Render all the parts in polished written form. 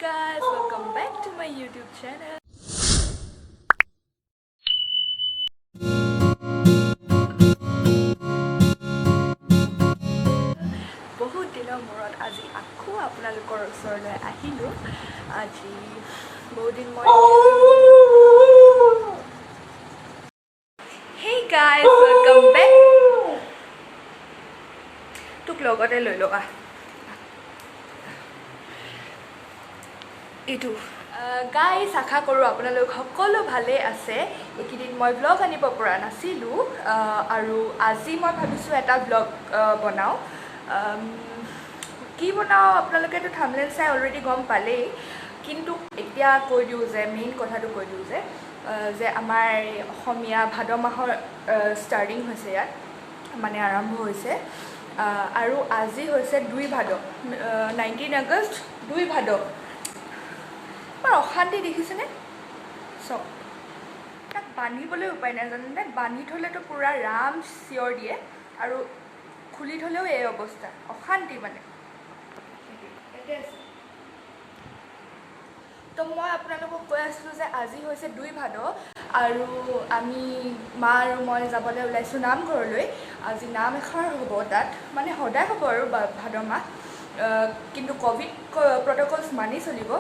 Guys, welcome back to my YouTube channel. বহুত দিনৰ মূৰত আজি আকৌ আপোনালোকৰ ওচৰলৈ আহিলোঁ। আজি বহুত দিন মই Hey guys, welcome back. তোক লগতে লৈ লওঁ এইটো গাইজ আশা কৰোঁ আপোনালোক সকলো ভালেই আছে। এইকেইদিন মই ব্লগ আনিব পৰা নাছিলোঁ আৰু আজি মই ভাবিছোঁ এটা ব্লগ বনাওঁ। কি বনাওঁ আপোনালোকেতো থাম্বনেইল চাই অলৰেডি গম পালেই, কিন্তু এতিয়া কৈ দিওঁ যে মেইন কথাটো কৈ দিওঁ যে আমাৰ অসমীয়া ভাদ মাহৰ ষ্টাৰ্টিং হৈছে, ইয়াত মানে আৰম্ভ হৈছে আৰু আজি হৈছে 2 ভাদ, 19 আগষ্ট 2 ভাদ। অশান্তি দেখিছেনে? চব তাক বান্ধিবলৈ উপায় নাই জানেনে? বান্ধি থ'লেতো পূৰা ৰাম চিঞৰ দিয়ে আৰু খুলি থ'লেও এই অৱস্থা, অশান্তি মানে। তো মই আপোনালোকক কৈ আছিলোঁ যে আজি হৈছে 2 ভাদ আৰু আমি মা আৰু মই যাবলৈ ওলাইছোঁ নামঘৰলৈ। আজি নাম এষাৰ হ'ব তাত, মানে সদায় হ'ব আৰু ভাদ মাহ, কিন্তু ক'ভিড প্ৰট'কলছ মানি চলিব।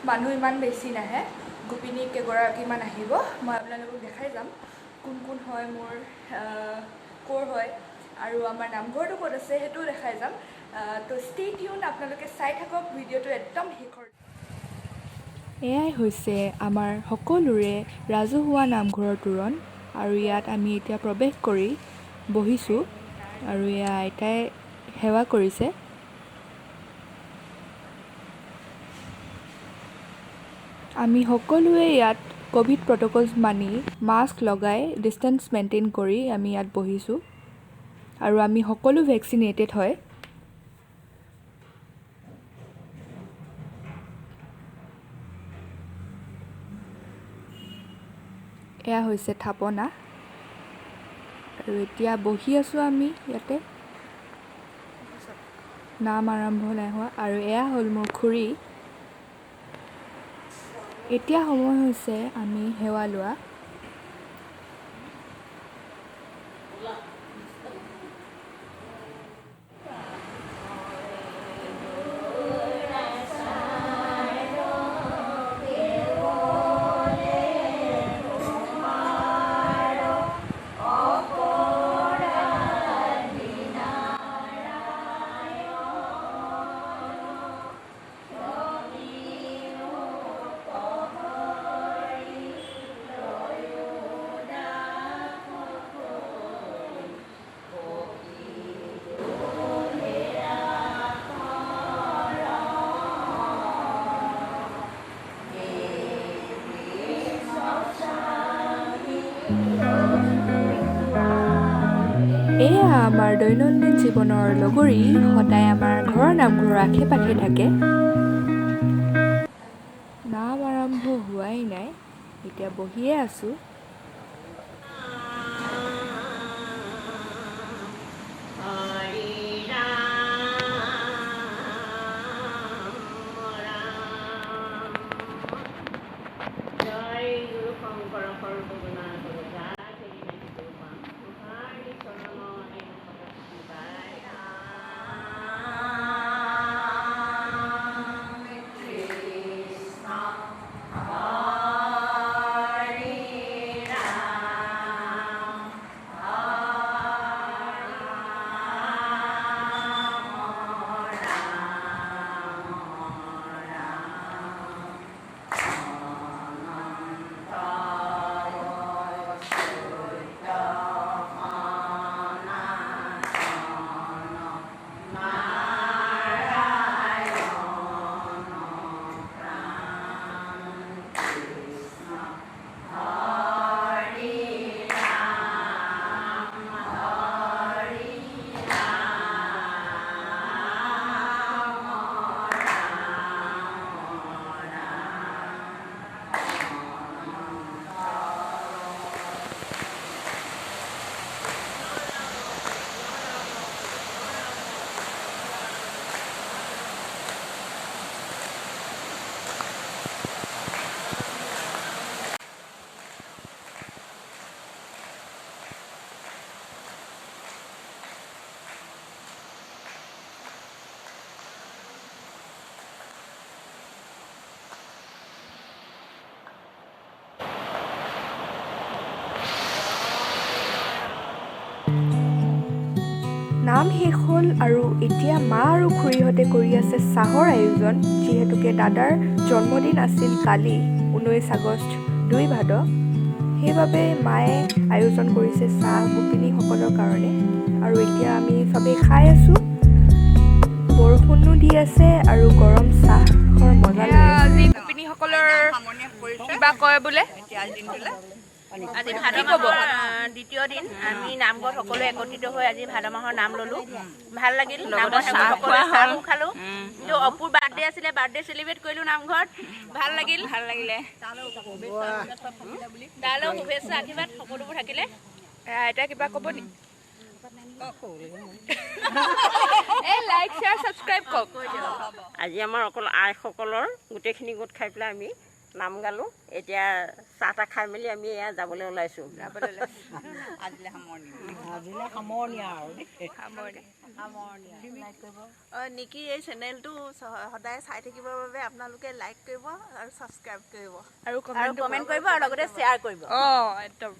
মানুহ ইমান বেছি নাহে, গোপিনী কেইগৰাকীমান আহিব। মই আপোনালোকক দেখাই যাম কোন কোন হয়, মোৰ ক'ৰ হয় আৰু আমাৰ নামঘৰটো ক'ত আছে সেইটোও দেখাই যাম। তো ষ্টে টিউন, আপোনালোকে চাই থাকক ভিডিঅ'টো একদম শেষৰ। এয়াই হৈছে আমাৰ সকলোৰে ৰাজহুৱা নামঘৰৰ তোৰণ আৰু ইয়াত আমি এতিয়া প্ৰৱেশ কৰি বহিছোঁ আৰু এয়া আইতাই সেৱা কৰিছে। আমি সকলোৱে ইয়াত ক'ভিড প্ৰট'কলছ মানি মাস্ক লগাই ডিষ্টেঞ্চ মেইনটেইন কৰি আমি ইয়াত বহিছোঁ আৰু আমি সকলো ভেকচিনেটেড হয়। এয়া হৈছে থাপনা আৰু এতিয়া বহি আছোঁ আমি ইয়াতে, নাম আৰম্ভ নাই হোৱা। আৰু এয়া হ'ল মোৰ খুৰী। এতিয়া সময় হৈছে আমি সেৱা লোৱা। এয়া আমাৰ দৈনন্দিন জীৱনৰ লগৰী, সদায় আমাৰ ঘৰৰ নামঘৰৰ আশে পাশে থাকে। নাম আৰম্ভ হোৱাই নাই, এতিয়া বহিয়ে আছোঁ। নাম শেষ হ'ল আৰু এতিয়া মা আৰু খুৰীহঁতে কৰি আছে চাহৰ আয়োজন যিহেতুকে দাদাৰ জন্মদিন আছিল কালি 19 আগষ্ট 2 ভাদ সেইবাবে মায়ে আয়োজন কৰিছে চাহ গোপিনীসকলৰ কাৰণে আৰু এতিয়া আমি চবেই খাই আছোঁ বৰষুণো দি আছে আৰু গৰম চাহৰ মজা লৈ আছে গোপিনীসকলৰ কিবা কয় বোলে আজি ভাদ মাহৰ দ্বিতীয় দিন আমি নামঘৰত সকলোৱে একত্ৰিত হৈ আজি ভাদ মাহৰ নাম ললো ভাল লাগিল নামঘৰত সকলোৱে চাহো খালো কিন্তু অপুৰ বাৰ্থডে আছিলে বাৰ্থডে চেলিব্ৰেট কৰিলো নামঘৰত ভাল লাগিলে তালৈও শুভেচ্ছা আশীৰ্বাদ সকলোবোৰ থাকিলে আইতা কিবা ক'ব নি লাইক শ্বেয়াৰ ছাবস্ক্ৰাইব কৰক আজি আমাৰ অকল আইসকলৰ গোটেইখিনি গোট খাই পেলাই আমি নাম গালো এতিয়া চাহ তাহ খাই মেলি আমি এয়া যাবলৈ ওলাইছোঁ নিকি এই চেনেলটো সদায় চাই থাকিবৰ বাবে আপোনালোকে লাইক কৰিব আৰু ছাবস্ক্ৰাইব কৰিব আৰু কমেণ্ট কৰিব আৰু লগতে শ্বেয়াৰ কৰিব একদম